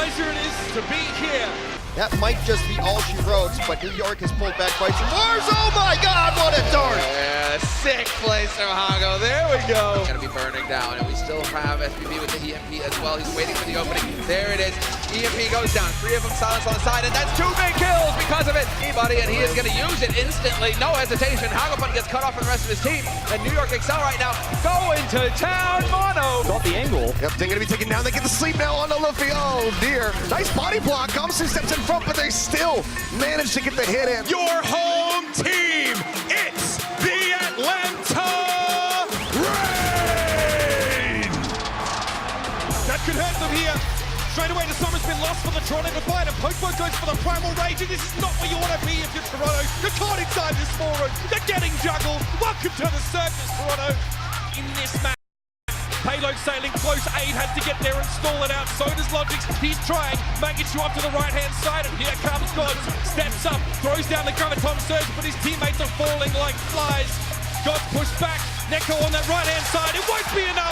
pleasure it is to be here. That might just be all she wrote, but New York has pulled back by some Mars. Oh my God, what a dart! Yeah, sick place from Hago. There we go. Gonna be burning down, and we still have SBB with the EMP as well. He's waiting for the opening. There it is. EMP goes down. 3 of them silenced on the side, and that's 2 big kills because of it. E-Buddy, and he is gonna use it instantly. No hesitation. Hagopun gets cut off from the rest of his team, and New York Excel right now go into town. Mono got the angle. Yep, they're gonna be taken down. They get the sleep now on the Luffy. Oh dear. Nice body block. Gumson steps in front, but they still manage to get the hit in. Your home team, it's the Atlanta Rain! That could hurt them here. Straight away, the summer's been lost for the Toronto Defiant, and Pokemon goes for the Primal Rage, and this is not where you want to be if you're Toronto. You're caught inside this small room. They're getting juggled. Welcome to the circus, Toronto. In this match, payload sailing close. Aid has to get there and stall it out. So does Logix. He's trying. Mangetsu up to the right-hand side, and here comes Gods. Steps up, throws down the Graviton Surge, but his teammates are falling like flies. Gods pushed back. Neko on that right-hand side. It won't be enough.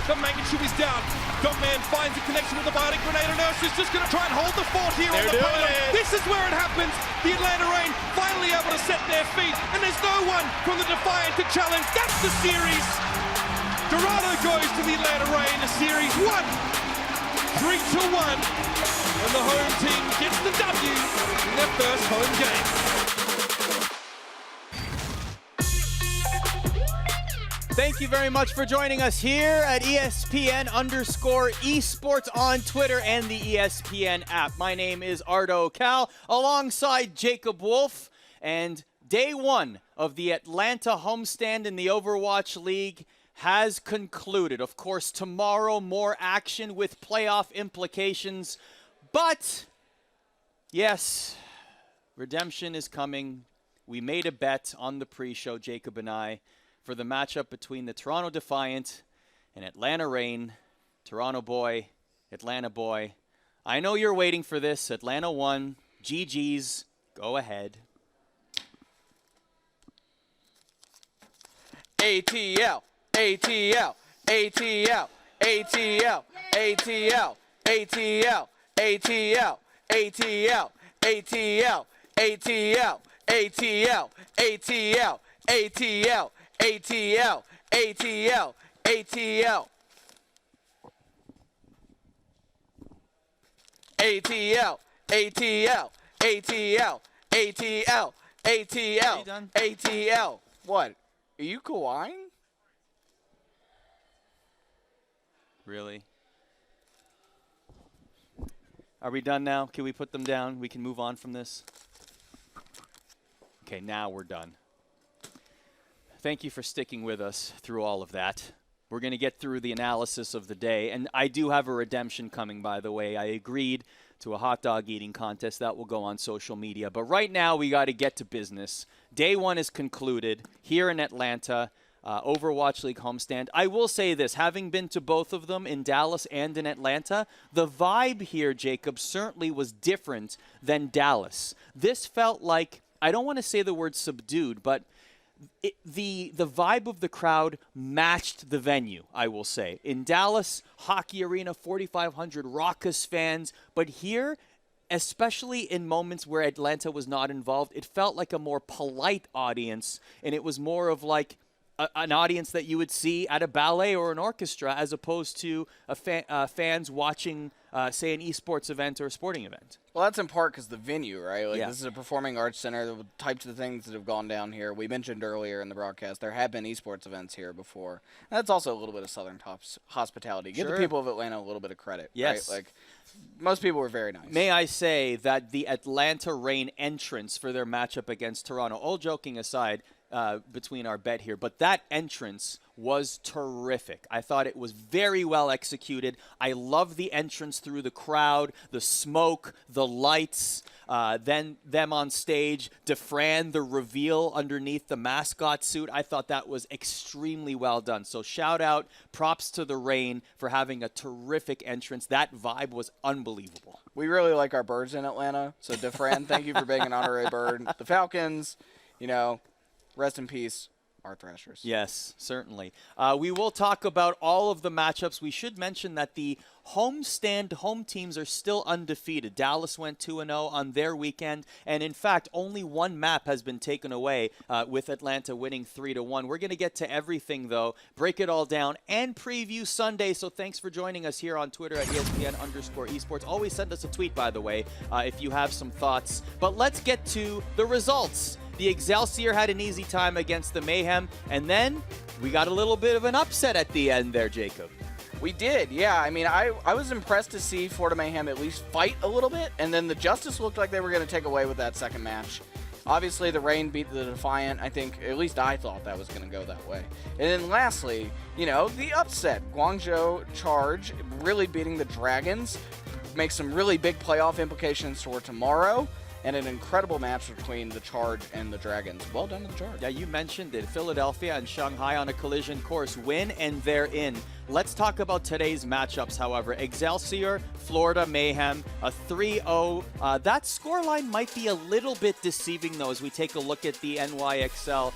But Mangetsu is down. Dogman finds a connection with the Bionic Grenade, and Ursa's just going to try and hold the fort here on the payload. This is where it happens. The Atlanta Rain finally able to set their feet, and there's no one from the Defiant to challenge. That's the series. Dorado goes to the Atlanta Rain, a series 1, 3-1, and the home team gets the W in their first home game. Thank you very much for joining us here at ESPN_esports on Twitter and the ESPN app. My name is Arda Ocal, alongside Jacob Wolf, and day 1 of the Atlanta homestand in the Overwatch League has concluded. Of course, tomorrow, more action with playoff implications. But, yes, redemption is coming. We made a bet on the pre-show, Jacob and I, for the matchup between the Toronto Defiant and Atlanta Rain. Toronto boy, Atlanta boy. I know you're waiting for this. Atlanta won. GG's. Go ahead. ATL. ATL, ATL, ATL, ATL, ATL, ATL, ATL, ATL, ATL, ATL, ATL, ATL, ATL, ATL, ATL. ATL, ATL, ATL, ATL, ATL, ATL. What? Are you Kawhi? Really? Are we done now? Can we put them down? We can move on from this? Okay, now we're done. Thank you for sticking with us through all of that. We're going to get through the analysis of the day. And I do have a redemption coming, by the way. I agreed to a hot dog eating contest. That will go on social media. But right now, we got to get to business. Day 1 is concluded here in Atlanta. Overwatch League homestand. I will say this, having been to both of them in Dallas and in Atlanta, the vibe here, Jacob, certainly was different than Dallas. This felt like, I don't want to say the word subdued, but the vibe of the crowd matched the venue, I will say. In Dallas, hockey arena, 4,500 raucous fans, but here, especially in moments where Atlanta was not involved, it felt like a more polite audience, and it was more of like an audience that you would see at a ballet or an orchestra, as opposed to fans watching, say, an esports event or a sporting event. Well, that's in part because the venue, right? Like, yeah. This is a performing arts center. The types of things that have gone down here. We mentioned earlier in the broadcast, there have been esports events here before. And that's also a little bit of Southern hospitality. Give the people of Atlanta a little bit of credit. Yes. Right? Like, most people were very nice. May I say that the Atlanta Rain entrance for their matchup against Toronto, all joking aside, between our bet here, but that entrance was terrific. I thought it was very well executed. I love the entrance through the crowd, the smoke, the lights, then them on stage, Defran, the reveal underneath the mascot suit. I thought that was extremely well done. So shout out, props to the Rain for having a terrific entrance. That vibe was unbelievable. We really like our birds in Atlanta. So Defran, thank you for being an honorary bird. The Falcons, you know, rest in peace, our Thrashers. Yes, certainly. We will talk about all of the matchups. We should mention that the Homestand home teams are still undefeated. Dallas went 2-0 on their weekend, and in fact, only one map has been taken away with Atlanta winning 3-1. We're going to get to everything, though, break it all down, and preview Sunday. So thanks for joining us here on Twitter at ESPN_esports. Always send us a tweet, by the way, if you have some thoughts. But let's get to the results. The Excelsior had an easy time against the Mayhem, and then we got a little bit of an upset at the end there, Jacob. We did, yeah. I mean, I was impressed to see Florida Mayhem at least fight a little bit, and then the Justice looked like they were going to take away with that second match. Obviously, the Rain beat the Defiant. I think, at least I thought that was going to go that way. And then lastly, you know, the upset. Guangzhou Charge really beating the Dragons makes some really big playoff implications for tomorrow. And an incredible match between the Charge and the Dragons. Well done to the Charge. Yeah, you mentioned it. Philadelphia and Shanghai on a collision course win, and they're in. Let's talk about today's matchups, however. Excelsior, Florida Mayhem, a 3-0. That scoreline might be a little bit deceiving, though, as we take a look at the NYXL,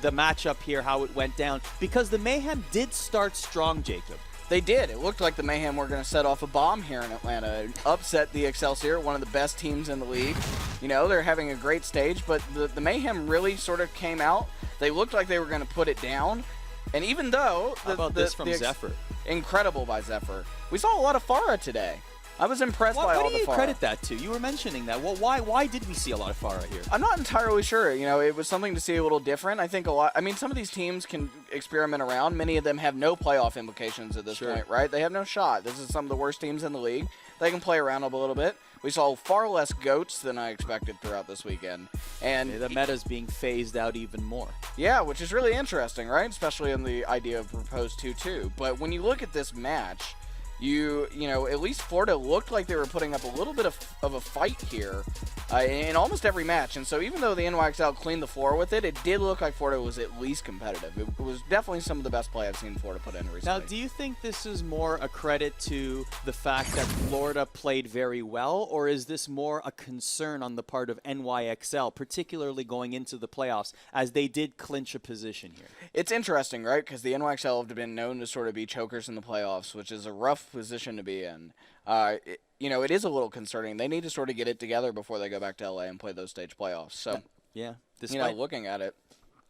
the matchup here, how it went down. Because the Mayhem did start strong, Jacob. They did. It looked like the Mayhem were going to set off a bomb here in Atlanta and upset the Excelsior, one of the best teams in the league. You know, they're having a great stage, but the Mayhem really sort of came out. They looked like they were going to put it down. And even though... How about this from Zephyr? Incredible by Zephyr. We saw a lot of Farah today. I was impressed by all the Farah. What do you credit that to? You were mentioning that. Well, why did we see a lot of Farah here? I'm not entirely sure. You know, it was something to see a little different. I think a lot. I mean, some of these teams can experiment around. Many of them have no playoff implications at this point, right? They have no shot. This is some of the worst teams in the league. They can play around a little bit. We saw far less goats than I expected throughout this weekend. And the meta's being phased out even more. Yeah, which is really interesting, right? Especially in the idea of proposed 2-2. But when you look at this match, you know, at least Florida looked like they were putting up a little bit of a fight here in almost every match. And so even though the NYXL cleaned the floor with it, it did look like Florida was at least competitive. It was definitely some of the best play I've seen Florida put in recently. Now, do you think this is more a credit to the fact that Florida played very well, or is this more a concern on the part of NYXL, particularly going into the playoffs, as they did clinch a position here? It's interesting, right? Because the NYXL have been known to sort of be chokers in the playoffs, which is a rough position to be in. You know, it is a little concerning. They need to sort of get it together before they go back to LA and play those stage playoffs. So, yeah, you know, looking at it,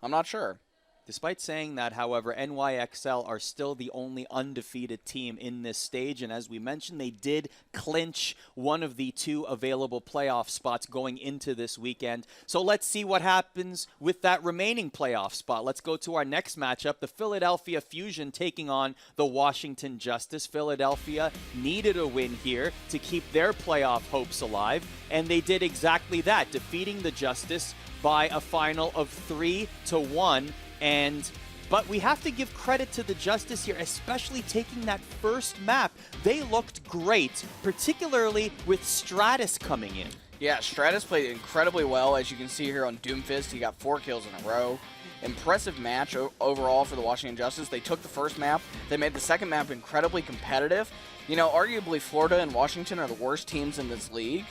I'm not sure. Despite saying that, however, NYXL are still the only undefeated team in this stage, and as we mentioned, they did clinch one of the two available playoff spots going into this weekend. So let's see what happens with that remaining playoff spot. Let's go to our next matchup, the Philadelphia Fusion taking on the Washington Justice. Philadelphia needed a win here to keep their playoff hopes alive, and they did exactly that, defeating the Justice by a final of 3-1. But we have to give credit to the Justice here, especially taking that first map. They looked great, particularly with Stratus coming in. Yeah, Stratus played incredibly well. As you can see here on Doomfist, he got 4 kills in a row. Impressive match overall for the Washington Justice. They took the first map. They made the second map incredibly competitive. You know, arguably Florida and Washington are the worst teams in this league.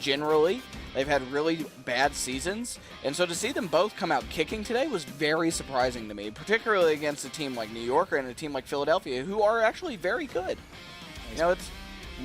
Generally, they've had really bad seasons, and so to see them both come out kicking today was very surprising to me, particularly against a team like New York and a team like Philadelphia, who are actually very good. You know, it's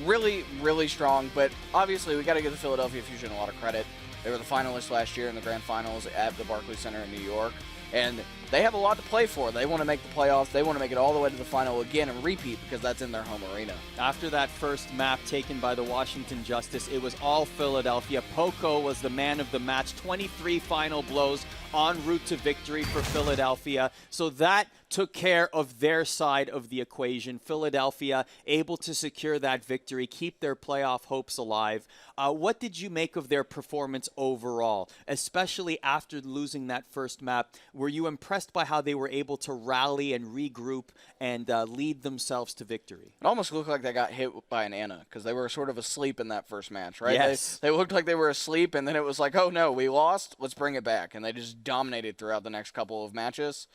really, really strong, but obviously we got to give the Philadelphia Fusion a lot of credit. They were the finalists last year in the grand finals at the Barclays Center in New York, and they have a lot to play for. They want to make the playoffs. They want to make it all the way to the final again and repeat because that's in their home arena. After that first map taken by the Washington Justice, it was all Philadelphia. Poco was the man of the match. 23 final blows en route to victory for Philadelphia. So that took care of their side of the equation. Philadelphia able to secure that victory, keep their playoff hopes alive. What did you make of their performance overall, especially after losing that first map? Were you impressed by how they were able to rally and regroup and lead themselves to victory? It almost looked like they got hit by an Ana because they were sort of asleep in that first match, right? Yes. They looked like they were asleep, and then it was like, oh no, we lost, let's bring it back. And they just dominated throughout the next couple of matches.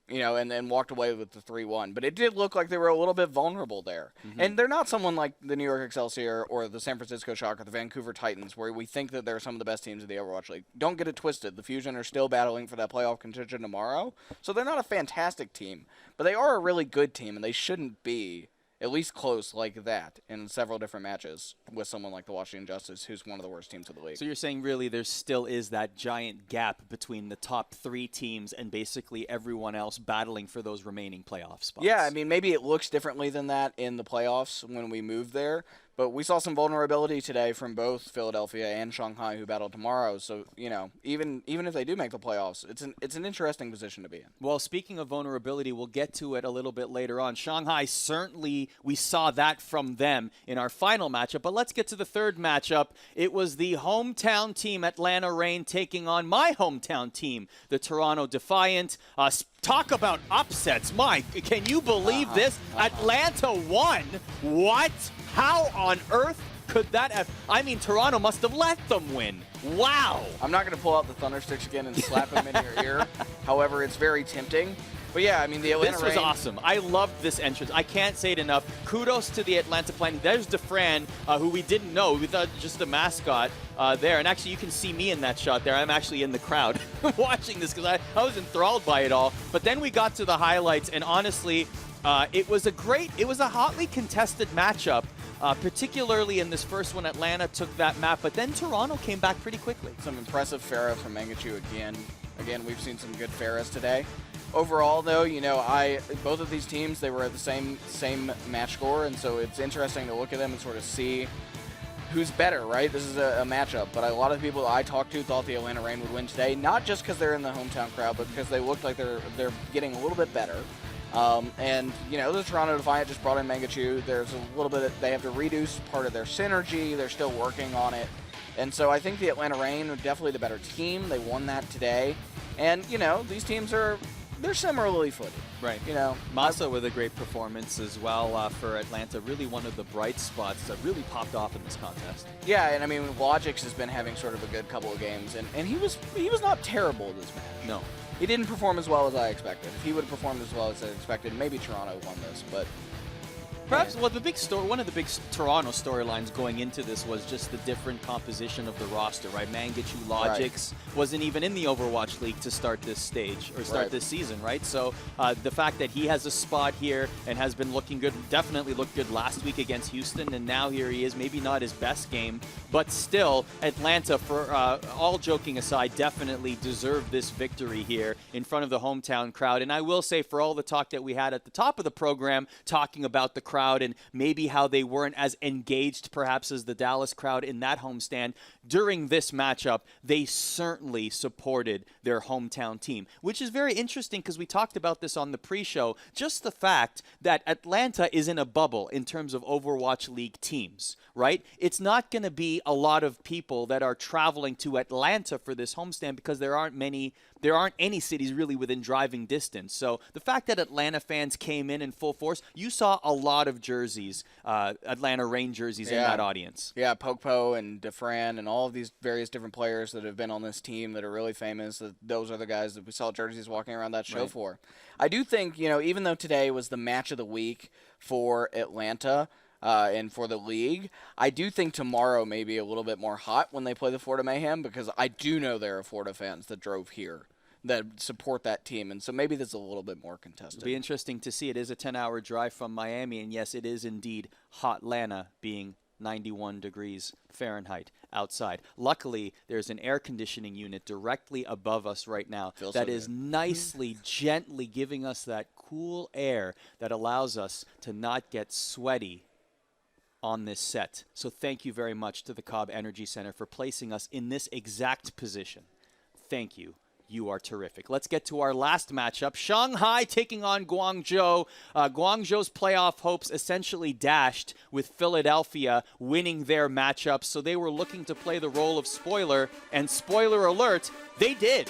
you know, and then walked away with the 3-1. But it did look like they were a little bit vulnerable there. And they're not someone like the New York Excelsior or the San Francisco Shock or the Vancouver Titans, where we think that they're some of the best teams in the Overwatch League. Don't get it twisted. The Fusion are still battling for that playoff contention tomorrow. So they're not a fantastic team, but they are a really good team, and they shouldn't be at least close like that in several different matches with someone like the Washington Justice, who's one of the worst teams of the league. So you're saying really there still is that giant gap between the top 3 teams and basically everyone else battling for those remaining playoff spots? Yeah, I mean, maybe it looks differently than that in the playoffs when we move there, but we saw some vulnerability today from both Philadelphia and Shanghai, who battle tomorrow. So, you know, even if they do make the playoffs, it's an interesting position to be in. Well, speaking of vulnerability, we'll get to it a little bit later on. Shanghai, certainly we saw that from them in our final matchup, but let's get to the third matchup. It was the hometown team, Atlanta Reign, taking on my hometown team, the Toronto Defiant. Talk about upsets. Mike, can you believe this? Atlanta won. What? How on earth could that have? I mean, Toronto must have let them win. Wow. I'm not going to pull out the Thundersticks again and slap them in your ear. However, it's very tempting. But yeah, I mean, the Atlanta This was Reign, awesome. I loved this entrance. I can't say it enough. Kudos to the Atlanta planning. There's Defran, who we didn't know. We thought just a mascot there. And actually, you can see me in that shot there. I'm actually in the crowd watching this because I was enthralled by it all. But then we got to the highlights, and honestly, it was a hotly contested matchup. Particularly in this first one, Atlanta took that map, but then Toronto came back pretty quickly. some impressive Pharah from Mangachu again. Again, we've seen some good Pharahs today. Overall, though, you know, both of these teams, they were at the same match score, and so it's interesting to look at them and sort of see who's better, right? This is a matchup, but a lot of people I talked to thought the Atlanta Reign would win today, not just because they're in the hometown crowd, but because they looked like they're getting a little bit better. And, you know, the Toronto Defiant just brought in Mangachu. There's a little bit they have to reduce part of their synergy. They're still working on it. And so I think the Atlanta Reign are definitely the better team. They won that today. And, you know, these teams they're similarly footed. Right. You know, Massa with a great performance as well for Atlanta. Really one of the bright spots that really popped off in this contest. yeah, and I mean, Logix has been having sort of a good couple of games, and he was not terrible this match. No. He didn't perform as well as I expected. If he would have performed as well as I expected, maybe Toronto won this, but Perhaps, well, one of the big Toronto storylines going into this was just the different composition of the roster, right? Mangachu Logix wasn't even in the Overwatch League to start this stage, or start this season, right? So the fact that he has a spot here and has been looking good, definitely looked good last week against Houston, and now here he is, maybe not his best game, but still, Atlanta, for all joking aside, definitely deserved this victory here in front of the hometown crowd. And I will say, for all the talk that we had at the top of the program, talking about the crowd and maybe how they weren't as engaged perhaps as the Dallas crowd in that homestand, during this matchup, they certainly supported their hometown team, which is very interesting because we talked about this on the pre-show. Just the fact that Atlanta is in a bubble in terms of Overwatch League teams, right? It's not going to be a lot of people that are traveling to Atlanta for this homestand because there aren't any cities really within driving distance. So the fact that Atlanta fans came in full force, you saw a lot of jerseys, Atlanta Reign jerseys in that audience. Yeah, Pokepo and Defran and all of these various different players that have been on this team that are really famous. Those are the guys that we saw jerseys walking around that show for. I do think, you know, even though today was the match of the week for Atlanta, and for the league, I do think tomorrow may be a little bit more hot when they play the Florida Mayhem, because I do know there are Florida fans that drove here that support that team, and so maybe that's a little bit more contested. It'll be interesting to see. It is a 10-hour drive from Miami, and yes, it is indeed hot Atlanta, being 91 degrees Fahrenheit outside. Luckily, there's an air conditioning unit directly above us right now that is nicely, gently giving us that cool air that allows us to not get sweaty on this set. So thank you very much to the Cobb Energy Center for placing us in this exact position. Thank you. You are terrific. Let's get to our last matchup. Shanghai taking on Guangzhou. Guangzhou's playoff hopes essentially dashed with Philadelphia winning their matchup. So they were looking to play the role of spoiler. And spoiler alert, they did.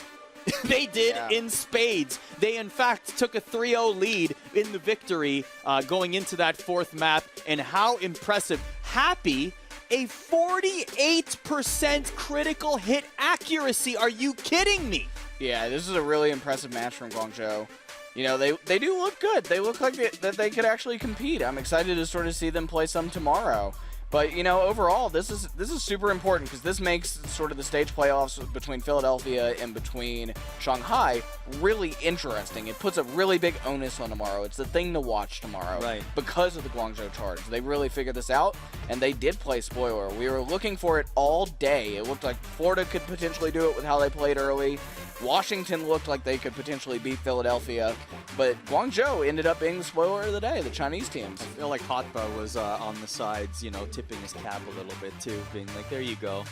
They did in spades. They, in fact, took a 3-0 lead in the victory going into that fourth map. And how impressive. Happy, a 48% critical hit accuracy. Are you kidding me? Yeah, this is a really impressive match from Guangzhou. You know, they do look good. They look like that they could actually compete. I'm excited to sort of see them play some tomorrow. But, you know, overall, this is super important because this makes sort of the stage playoffs between Philadelphia and between Shanghai really interesting. It puts a really big onus on tomorrow. It's the thing to watch tomorrow because of the Guangzhou Charge. They really figured this out, and they did play spoiler. We were looking for it all day. It looked like Florida could potentially do it with how they played early. Washington looked like they could potentially beat Philadelphia, but Guangzhou ended up being the spoiler of the day, the Chinese teams. I feel like Hotba was on the sides, you know, tipping his cap a little bit too, being like, there you go,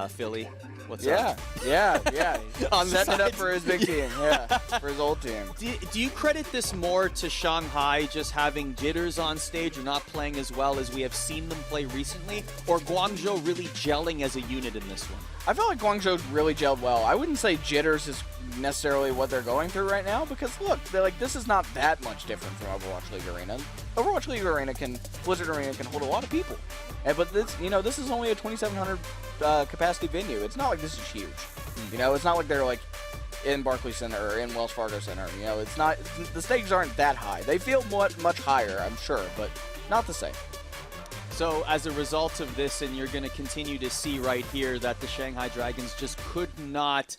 Philly, what's up? Yeah. On the Setting it up sides. for his big team, for his old team. Do you credit this more to Shanghai just having jitters on stage or not playing as well as we have seen them play recently, or Guangzhou really gelling as a unit in this one? I feel like Guangzhou really gelled well. I wouldn't say jitters is necessarily what they're going through right now because, look, they're like, this is not that much different from Overwatch League Arena. Overwatch League Arena Blizzard Arena can hold a lot of people. But this, you know, this is only a 2,700 capacity venue. It's not like this is huge. You know, it's not like they're like in Barclays Center or in Wells Fargo Center. You know, it's not, the stakes aren't that high. They feel much higher, I'm sure, but not the same. So as a result of this, and you're going to continue to see right here that the Shanghai Dragons just could not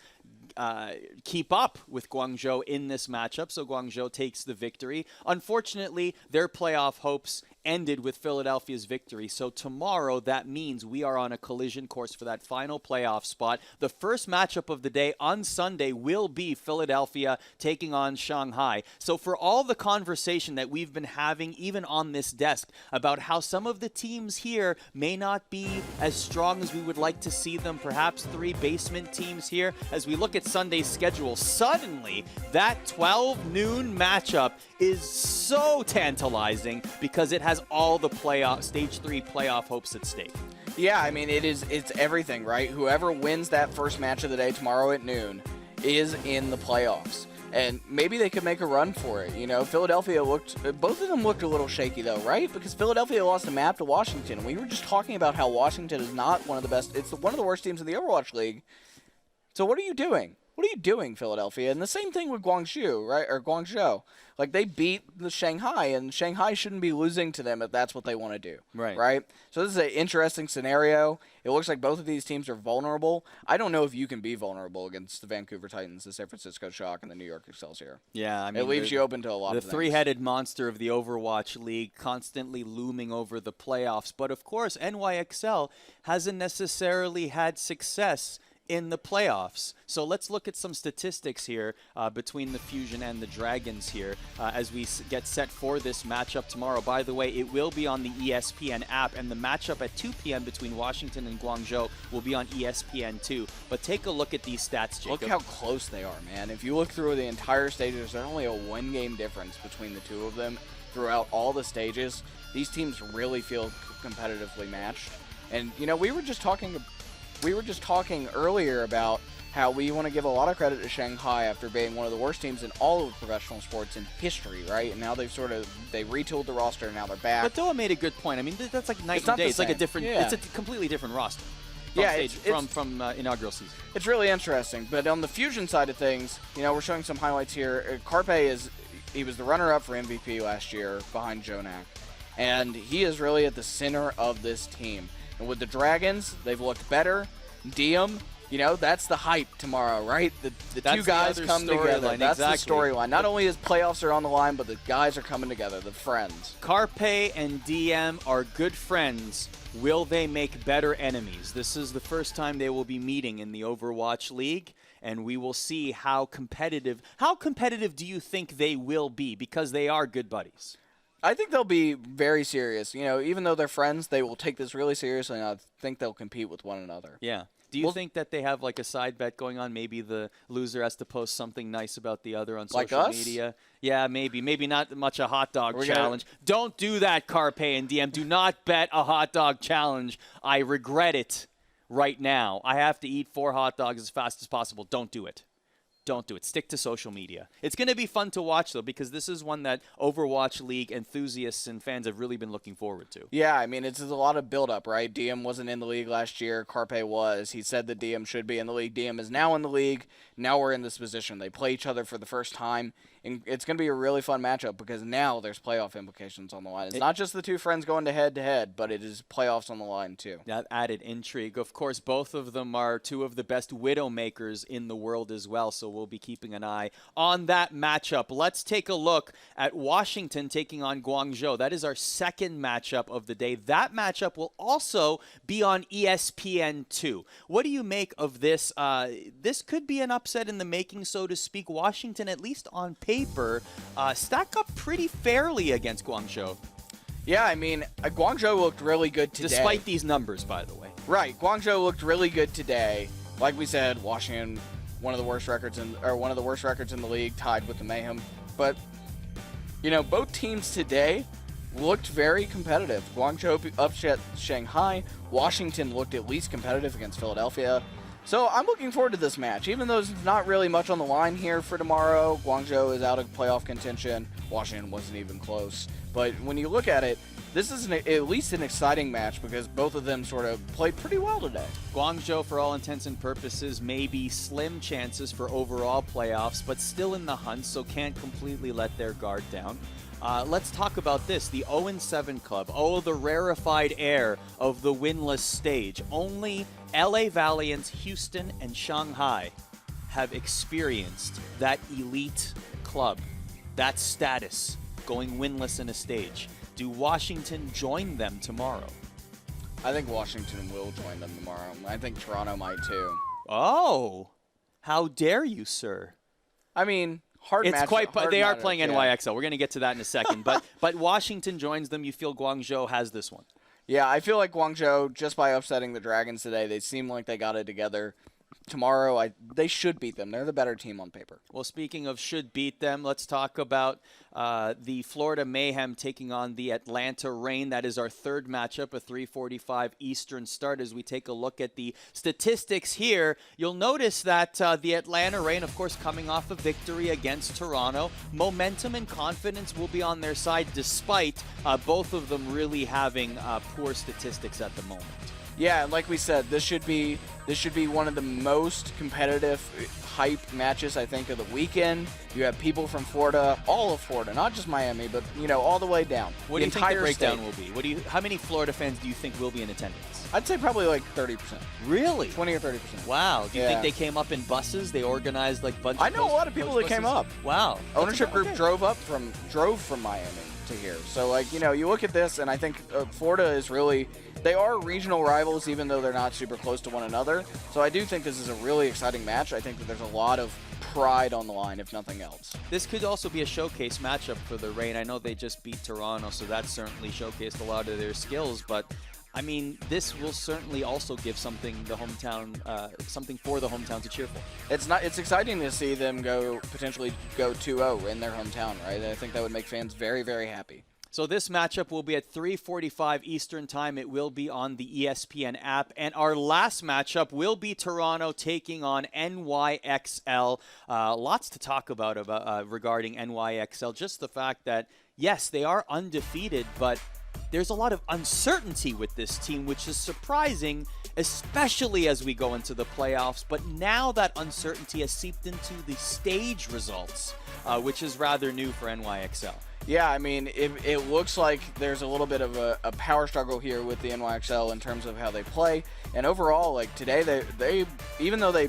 keep up with Guangzhou in this matchup, so Guangzhou takes the victory. Unfortunately, their playoff hopes ended with Philadelphia's victory, so tomorrow that means we are on a collision course for that final playoff spot. The first matchup of the day on Sunday will be Philadelphia taking on Shanghai. So for all the conversation that we've been having even on this desk about how some of the teams here may not be as strong as we would like to see them, perhaps 3 basement teams here, as we look at Sunday's schedule, suddenly that 12 noon matchup is so tantalizing because it has all the stage 3 playoff hopes at stake. Yeah, I mean, it's everything, right? Whoever wins that first match of the day tomorrow at noon is in the playoffs. And maybe they could make a run for it. You know, Philadelphia both of them looked a little shaky though, right? Because Philadelphia lost a map to Washington. We were just talking about how Washington is not one of the best, it's one of the worst teams in the Overwatch League. So what are you doing? What are you doing, Philadelphia? And the same thing with Guangzhou, right? Or Guangzhou. Like, they beat the Shanghai, and Shanghai shouldn't be losing to them if that's what they want to do. Right? So this is an interesting scenario. It looks like both of these teams are vulnerable. I don't know if you can be vulnerable against the Vancouver Titans, the San Francisco Shock, and the New York Excelsior. Yeah, I mean, it leaves you open to a lot of things. The three-headed monster of the Overwatch League constantly looming over the playoffs. But, of course, NYXL hasn't necessarily had success in the playoffs. So let's look at some statistics here between the Fusion and the Dragons here as we get set for this matchup tomorrow. By the way, it will be on the ESPN app, and the matchup at 2 p.m. between Washington and Guangzhou will be on ESPN2. But take a look at these stats, Jacob. Look how close they are, man. If you look through the entire stages, there's only a 1-game difference between the two of them throughout all the stages. These teams really feel competitively matched. And, you know, we were just talking earlier about how we want to give a lot of credit to Shanghai after being one of the worst teams in all of professional sports in history, right? And now they retooled the roster, and now they're back. But Doa made a good point. I mean, that's like night and day. It's like a different, it's a completely different roster. From inaugural season. It's really interesting. But on the Fusion side of things, you know, we're showing some highlights here. Carpe he was the runner-up for MVP last year behind Jonak, and he is really at the center of this team. And with the Dragons, they've looked better. Diem, you know, that's the hype tomorrow, right? The two guys come together. That's the storyline. Not only is playoffs are on the line, but the guys are coming together, the friends. Carpe and Diem are good friends. Will they make better enemies? This is the first time they will be meeting in the Overwatch League, and we will see how competitive. How competitive do you think they will be? Because they are good buddies. I think they'll be very serious. You know, even though they're friends, they will take this really seriously, and I think they'll compete with one another. Yeah. Do you think that they have like a side bet going on? Maybe the loser has to post something nice about the other on social media. Yeah, maybe. Maybe not much a hot dog challenge. Don't do that, Carpe and DM. Do not bet a hot dog challenge. I regret it right now. I have to eat 4 hot dogs as fast as possible. Don't do it. Don't do it. Stick to social media. It's going to be fun to watch, though, because this is one that Overwatch League enthusiasts and fans have really been looking forward to. Yeah, I mean, it's a lot of build-up, right? Diem wasn't in the league last year. Carpe was. He said that Diem should be in the league. Diem is now in the league. Now we're in this position. They play each other for the first time it's going to be a really fun matchup because now there's playoff implications on the line. It's not just the two friends going to head-to-head, but it is playoffs on the line too. That added intrigue. Of course, both of them are two of the best Widowmakers in the world as well, so we'll be keeping an eye on that matchup. Let's take a look at Washington taking on Guangzhou. That is our second matchup of the day. That matchup will also be on ESPN2. What do you make of this? This could be an upset in the making, so to speak. Washington, at least on paper, stack up pretty fairly against Guangzhou. Yeah, I mean, Guangzhou looked really good today. Despite these numbers, by the way. Right, Guangzhou looked really good today. Like we said, Washington, one of the worst records in the league, tied with the Mayhem. But both teams today looked very competitive. Guangzhou upset Shanghai. Washington looked at least competitive against Philadelphia. So I'm looking forward to this match. Even though there's not really much on the line here for tomorrow, Guangzhou is out of playoff contention. Washington wasn't even close. But when you look at it, this is at least an exciting match because both of them sort of played pretty well today. Guangzhou, for all intents and purposes, maybe slim chances for overall playoffs, but still in the hunt, so can't completely let their guard down. Let's talk about this. The 0-7 club. Oh, the rarefied air of the winless stage. Only LA Valiant, Houston, and Shanghai have experienced that elite club, that status, going winless in a stage. Do Washington join them tomorrow? I think Washington will join them tomorrow. I think Toronto might too. Oh, how dare you, sir? I mean, they are playing NYXL. We're going to get to that in a second. But Washington joins them. You feel Guangzhou has this one? Yeah, I feel like Guangzhou, just by upsetting the Dragons today, they seem like they got it together. Tomorrow, they should beat them. They're the better team on paper. Well, speaking of should beat them, let's talk about the Florida Mayhem taking on the Atlanta Reign. That is our third matchup, a 3:45 Eastern start. As we take a look at the statistics here, you'll notice that the Atlanta Reign, of course, coming off a victory against Toronto. Momentum and confidence will be on their side, despite both of them really having poor statistics at the moment. Yeah, like we said, this should be one of the most competitive, hype matches, I think, of the weekend. You have people from Florida, all of Florida, not just Miami, but all the way down. What do you think the breakdown will be? How many Florida fans do you think will be in attendance? I'd say probably like 30%. Really? 20 or 30%. Wow. Do you think they came up in buses? They organized like bunch. I know a lot of people that came up. Wow. Ownership group drove from Miami to here. So you look at this, and I think Florida is really. They are regional rivals, even though they're not super close to one another. So I do think this is a really exciting match. I think that there's a lot of pride on the line, if nothing else. This could also be a showcase matchup for the Reign. I know they just beat Toronto, so that certainly showcased a lot of their skills. But I mean, this will certainly also give something for the hometown to cheer for. It's exciting to see them potentially go 2-0 in their hometown, right? I think that would make fans very, very happy. So this matchup will be at 3:45 Eastern Time. It will be on the ESPN app. And our last matchup will be Toronto taking on NYXL. Lots to talk about regarding NYXL. Just the fact that, yes, they are undefeated, but there's a lot of uncertainty with this team, which is surprising, especially as we go into the playoffs. But now that uncertainty has seeped into the stage results, which is rather new for NYXL. Yeah, I mean, it looks like there's a little bit of a power struggle here with the NYXL in terms of how they play. And overall, like today, they even though they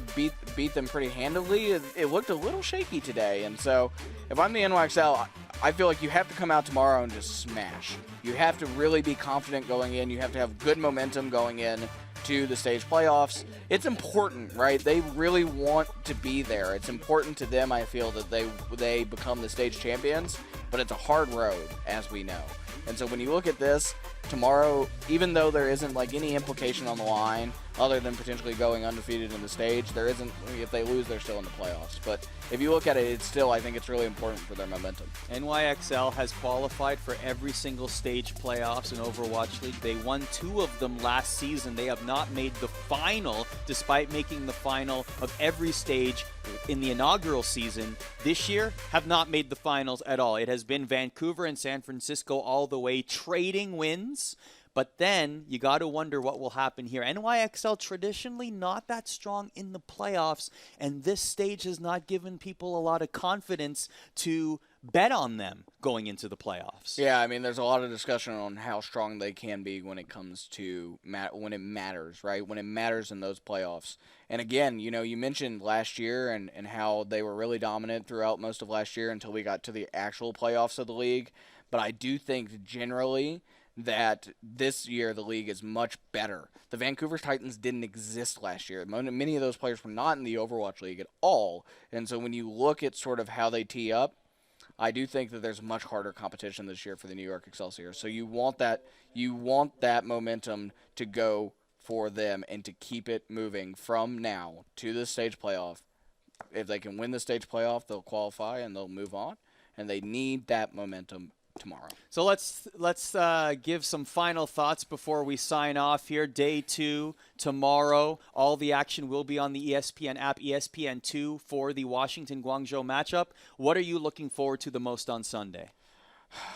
beat them pretty handily, it looked a little shaky today. And so if I'm the NYXL, I feel like you have to come out tomorrow and just smash. You have to really be confident going in. You have to have good momentum going in to the stage playoffs. It's important, right? They really want to be there. It's important to them, I feel, that they become the stage champions, but it's a hard road, as we know. And so when you look at this, tomorrow, even though there isn't like any implication on the line, other than potentially going undefeated in the stage, there isn't. If they lose, they're still in the playoffs. But if you look at it, it's still, I think it's really important for their momentum. NYXL has qualified for every single stage playoffs in Overwatch League. They won 2 of them last season. They have not made the final, despite making the final of every stage in the inaugural season. This year, have not made the finals at all. It has been Vancouver and San Francisco all the way, trading wins. But then you got to wonder what will happen here. NYXL traditionally not that strong in the playoffs, and this stage has not given people a lot of confidence to bet on them going into the playoffs. Yeah, I mean, there's a lot of discussion on how strong they can be when it comes to when it matters, right? When it matters in those playoffs. And again, you know, you mentioned last year and how they were really dominant throughout most of last year until we got to the actual playoffs of the league. But I do think generally that this year the league is much better. The Vancouver Titans didn't exist last year. Many of those players were not in the Overwatch League at all. And so when you look at sort of how they tee up, I do think that there's much harder competition this year for the New York Excelsior. So you want that momentum to go for them and to keep it moving from now to the stage playoff. If they can win the stage playoff, they'll qualify and they'll move on. And they need that momentum tomorrow. So let's give some final thoughts before we sign off here. Day 2 tomorrow. All the action will be on the ESPN app, ESPN2 for the Washington-Guangzhou matchup. What are you looking forward to the most on Sunday?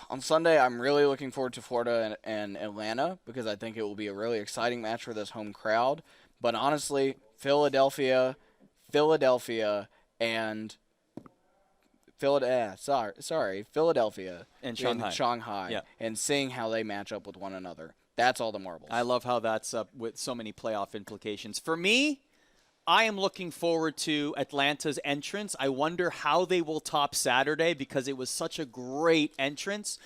On Sunday, I'm really looking forward to Florida and Atlanta because I think it will be a really exciting match for this home crowd. But honestly, Philadelphia, and Philadelphia and Shanghai. Yeah. And seeing how they match up with one another. That's all the marbles. I love how that's up with so many playoff implications. For me, I am looking forward to Atlanta's entrance. I wonder how they will top Saturday because it was such a great entrance.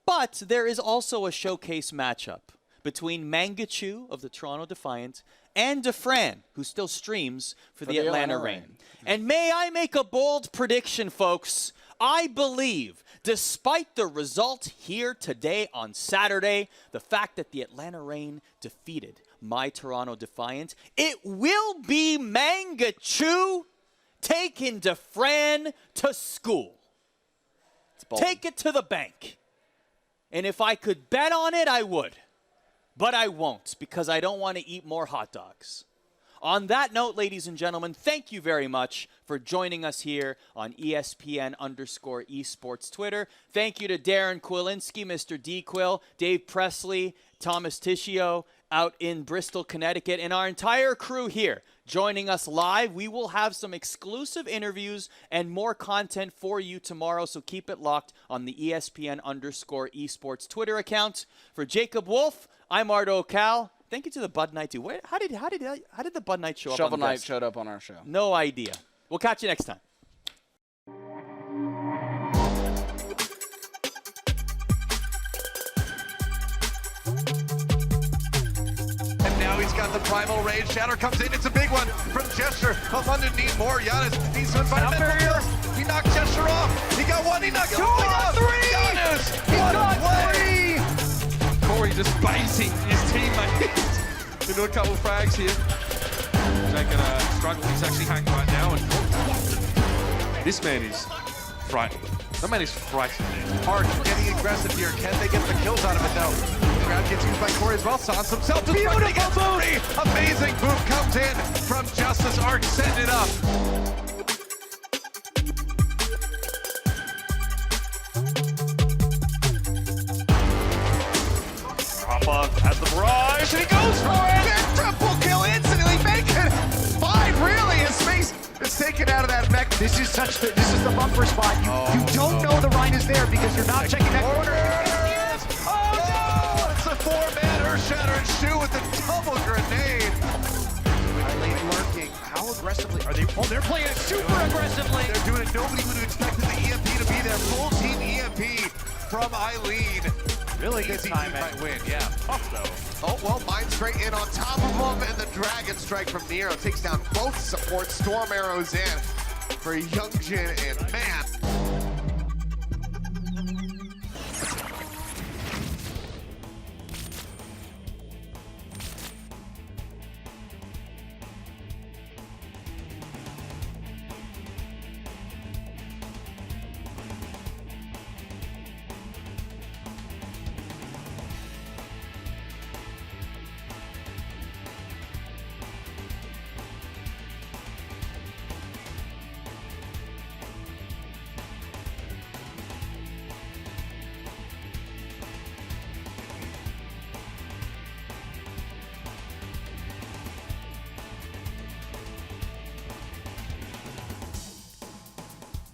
But there is also a showcase matchup between Mangachu of the Toronto Defiant and Defran, who still streams for the Atlanta Reign. And may I make a bold prediction, folks? I believe, despite the result here today on Saturday, the fact that the Atlanta Reign defeated my Toronto Defiant, it will be Mangachu taking Defran to school. Take it to the bank. And if I could bet on it, I would. But I won't because I don't want to eat more hot dogs. On that note, ladies and gentlemen, thank you very much for joining us here on ESPN_Esports Twitter. Thank you to Darren Quilinski, Mr. D. Quill, Dave Presley, Thomas Tishio out in Bristol, Connecticut, and our entire crew here joining us live. We will have some exclusive interviews and more content for you tomorrow, so keep it locked on the ESPN_Esports Twitter account. For Jacob Wolf, I'm Arda Ocal. Thank you to the Bud Knight too. How did the Bud Knight show up? Shovel Knight showed up on our show. No idea. We'll catch you next time. And now he's got the primal rage. Shatter comes in. It's a big one from Gesture. London need more. Giannis needs to environmental kills. He knocked Gesture off. He got one. He knocked him off. He got three. Giannis. He got three. Corey just basing his teammate into a couple frags here. Jake gonna struggle. He's actually hanging right now. And this man is frightening. That man is frightening. Hard getting aggressive here. Can they get the kills out of it though? The grab gets used by Corey as well. Sans himself. Beautiful three. Amazing boom comes in from Justice. Arc setting it up. Has the barrage, and he goes for it! And triple kill instantly, making 5 really. His face is taken out of that mech. This is the bumper spot. You don't know the Rhine is there because you're not checking that corner. Oh no! It's a 4-man Earthshatter and Shu with the double grenade. Lane lurking. How aggressively are they? Oh, they're playing it super aggressively. They're doing it. Nobody would have expected the EMP to be there. Full team EMP from Eileen. Really good time, might win, yeah. Tough though. Oh, well, Mind Straight in on top of him, and the Dragon Strike from Nero takes down both supports. Storm arrows in for Youngjin, and man,